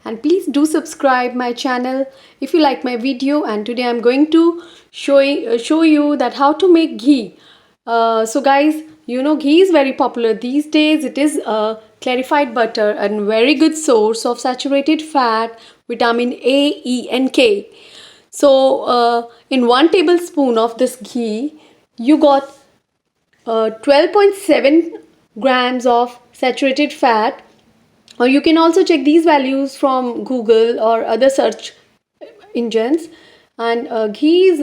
and please do subscribe my channel if you like my video. And today I'm going to show you that how to make ghee. So guys, you know ghee is very popular these days. It is a clarified butter and very good source of saturated fat, vitamin A, E and K. So in 1 tablespoon of this ghee you got 12.7 grams of saturated fat, or you can also check these values from Google or other search engines. And ghee is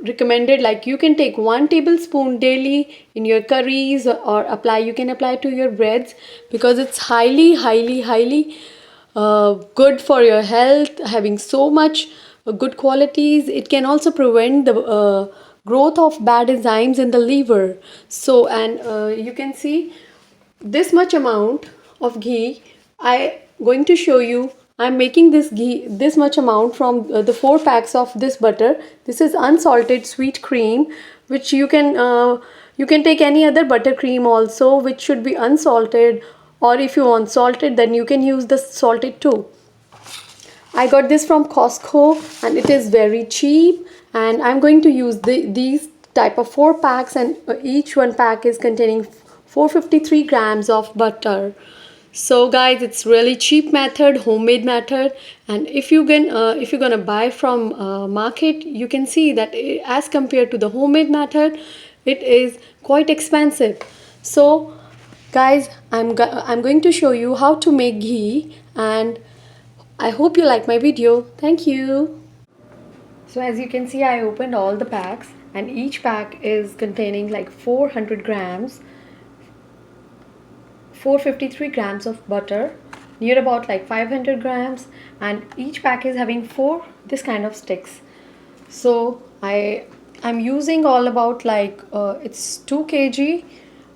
recommended, like you can take 1 tablespoon daily in your curries, or you can apply to your breads, because it's highly good for your health, having so much good qualities. It can also prevent the growth of bad enzymes in the liver. So, and you can see this much amount of ghee. I going to show you. I'm making this ghee, this much amount, from the 4 packs of this butter. This is unsalted sweet cream, which you can take any other butter cream also, which should be unsalted, or if you want salted, then you can use the salted too. I got this from Costco and it is very cheap, and I'm going to use these type of 4 packs, and each one pack is containing 453 grams of butter. So guys, it's really cheap method, homemade method. And if you're gonna buy from market, you can see that as compared to the homemade method, it is quite expensive. So guys, I'm going to show you how to make ghee, and I hope you like my video. Thank you. So as you can see, I opened all the packs, and each pack is containing like 400 grams, 453 grams of butter, near about like 500 grams, and each pack is having 4 this kind of sticks. So I'm using all about like it's 2 kg,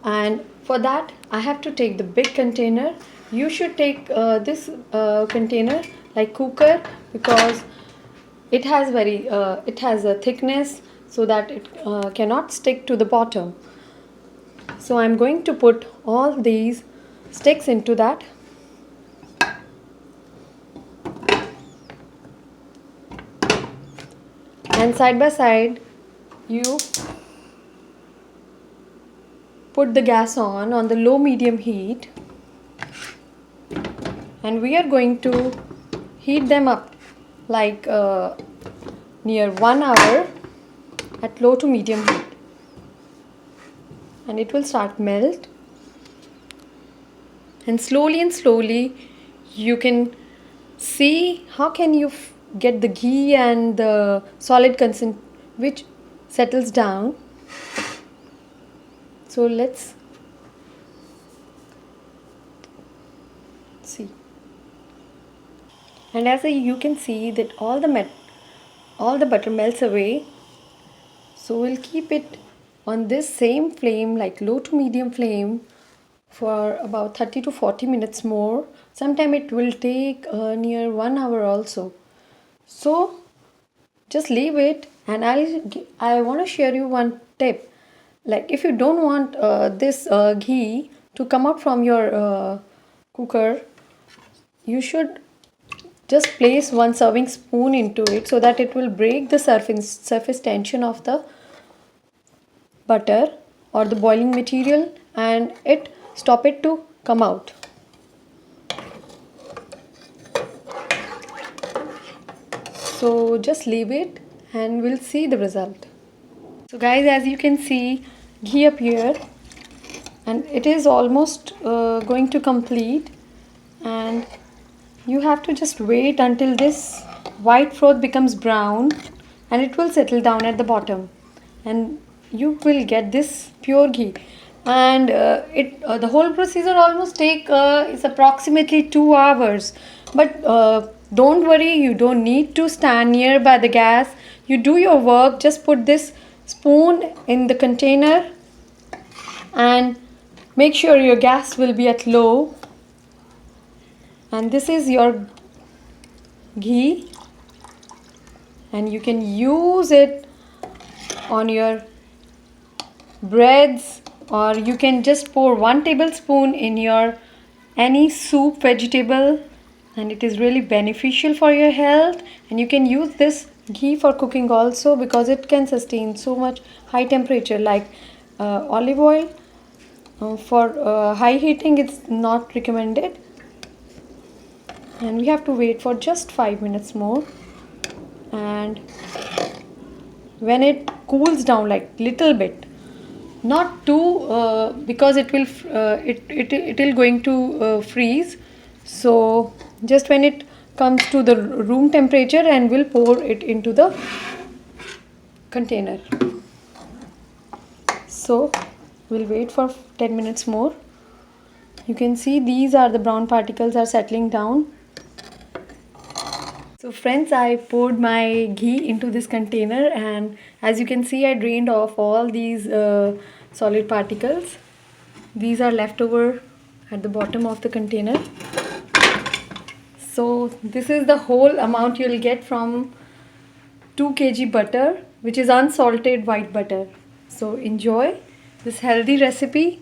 and for that I have to take the big container. You should take this container like cooker, because it has a thickness, so that it cannot stick to the bottom. So I'm going to put all these sticks into that. And side by side, you put the gas on the low medium heat, and we are going to heat them up like near 1 hour at low to medium heat, and it will start melt. And slowly you can see how can you get the ghee and the solid consent which settles down. So let's see. And as you can see that all the butter melts away. So we'll keep it on this same flame, like low to medium flame, for about 30 to 40 minutes more. Sometime it will take near 1 hour also. So just leave it, and I want to share you one tip. Like if you don't want this ghee to come out from your cooker, you should just place 1 serving spoon into it, so that it will break the surface tension of the butter or the boiling material, and stop it to come out. So just leave it and we'll see the result. So guys, as you can see, ghee appeared, and it is almost going to complete, and you have to just wait until this white froth becomes brown, and it will settle down at the bottom, and you will get this pure ghee. And the whole procedure almost take is approximately 2 hours. But don't worry, you don't need to stand near by the gas. You do your work, just put this spoon in the container and make sure your gas will be at low. And this is your ghee, and you can use it on your breads, or you can just pour 1 tablespoon in your any soup vegetable, and it is really beneficial for your health. And you can use this ghee for cooking also, because it can sustain so much high temperature, like olive oil. For high heating, it's not recommended. And we have to wait for just 5 minutes more. And when it cools down like little bit, not too, because it will it will going to freeze. So just when it comes to the room temperature, and we'll pour it into the container. So we'll wait for 10 minutes more. You can see these are the brown particles are settling down. So friends, I poured my ghee into this container, and as you can see, I drained off all these solid particles. These are left over at the bottom of the container. So this is the whole amount you'll get from 2 kg butter, which is unsalted white butter. So enjoy this healthy recipe.